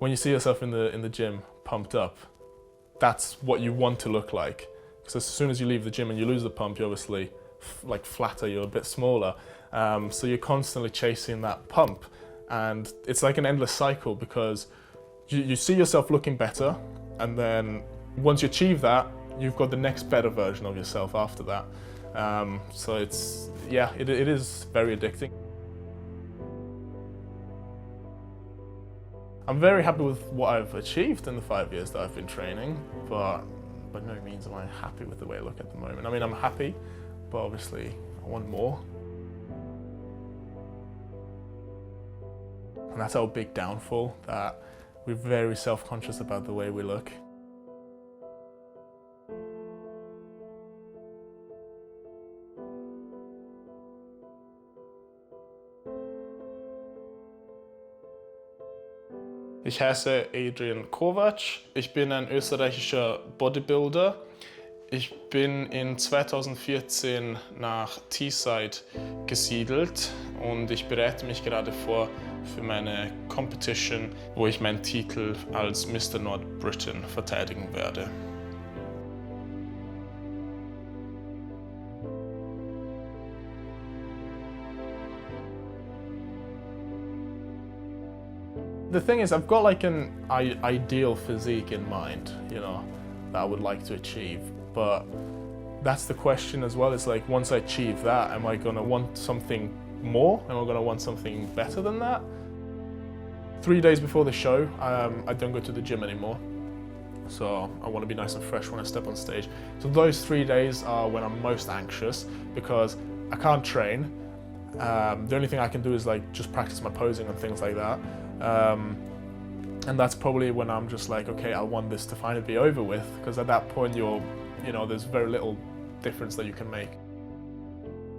when you see yourself in the gym pumped up, that's what you want to look like. Because as soon as you leave the gym and you lose the pump, you're obviously like flatter, you're a bit smaller. So you're constantly chasing that pump, and it's like an endless cycle because you see yourself looking better, and then once you achieve that, you've got the next better version of yourself after that. So it's, yeah, it is very addicting. I'm very happy with what I've achieved in the 5 years that I've been training, but by no means am I happy with the way I look at the moment. I mean, I'm happy, but obviously I want more. And that's our big downfall, that we're very self-conscious about the way we look. Ich heiße Adrian Kovats, ich bin ein österreichischer Bodybuilder. Ich bin in 2014 nach Teesside gesiedelt und ich bereite mich gerade vor für meine Competition, wo ich meinen Titel als Mr. North Britain verteidigen werde. The thing is, I've got like an ideal physique in mind, you know, that I would like to achieve. But that's the question as well. It's like, once I achieve that, am I going to want something more? Am I going to want something better than that? 3 days before the show, I don't go to the gym anymore. So I want to be nice and fresh when I step on stage. So those 3 days are when I'm most anxious because I can't train. The only thing I can do is like just practice my posing and things like that. And that's probably when I'm just like, okay, I want this to finally be over with, because at that point there's very little difference that you can make.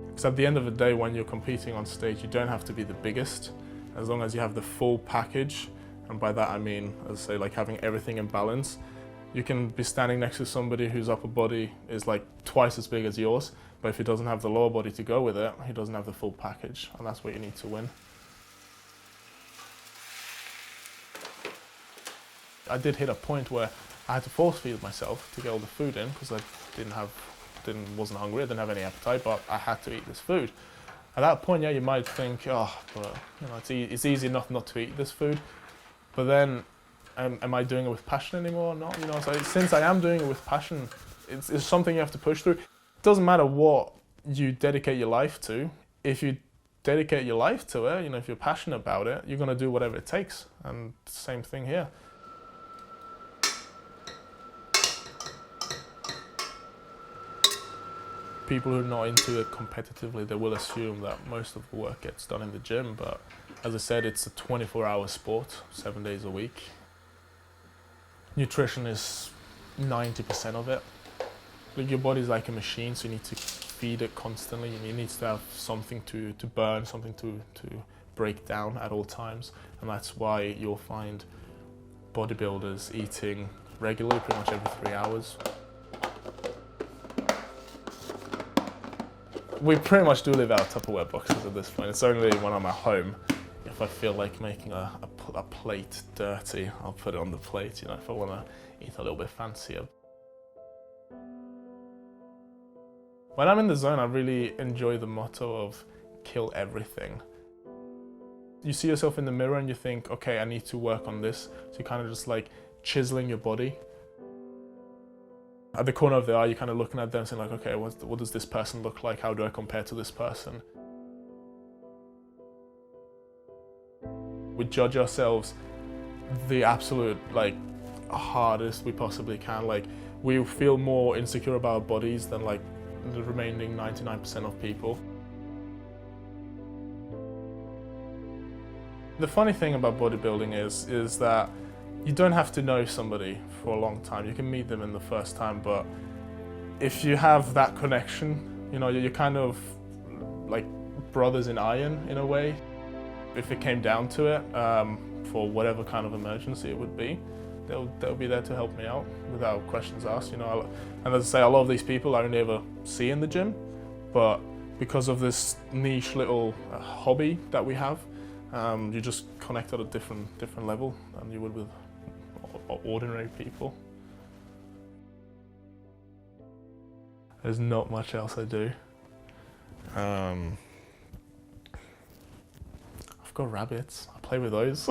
Because at the end of the day, when you're competing on stage, you don't have to be the biggest, as long as you have the full package. And by that I mean, as I say, like having everything in balance. You can be standing next to somebody whose upper body is like twice as big as yours, but if he doesn't have the lower body to go with it, he doesn't have the full package, and that's what you need to win. I did hit a point where I had to force feed myself to get all the food in because I wasn't hungry, I didn't have any appetite, but I had to eat this food. At that point, yeah, you might think, oh, but you know, it's easy enough not to eat this food. But then, am I doing it with passion anymore or not? You know, so since I am doing it with passion, it's something you have to push through. It doesn't matter what you dedicate your life to. If you dedicate your life to it, you know, if you're passionate about it, you're going to do whatever it takes. And same thing here. People who are not into it competitively, they will assume that most of the work gets done in the gym, but as I said, it's a 24-hour sport, 7 days a week. Nutrition is 90% of it. Like, your body's like a machine, so you need to feed it constantly, and it needs to have something to burn, something to break down at all times, and that's why you'll find bodybuilders eating regularly, pretty much every 3 hours. We pretty much do live out of Tupperware boxes at this point. It's only when I'm at home, if I feel like making a plate dirty, I'll put it on the plate, you know, if I want to eat a little bit fancier. When I'm in the zone, I really enjoy the motto of kill everything. You see yourself in the mirror and you think, okay, I need to work on this. So you're kind of just like chiseling your body. At the corner of the eye, you're kind of looking at them and saying like, okay, what does this person look like? How do I compare to this person? We judge ourselves the absolute like hardest we possibly can. Like, we feel more insecure about our bodies than like the remaining 99% of people. The funny thing about bodybuilding is that you don't have to know somebody for a long time. You can meet them in the first time, but if you have that connection, you know, you're kind of like brothers in iron in a way. If it came down to it, for whatever kind of emergency it would be, they'll be there to help me out without questions asked, you know. And as I say, a lot of these people I only ever see in the gym, but because of this niche little hobby that we have, You just connect at a different level than you would with ordinary people. There's not much else I do. I've got rabbits. I play with those.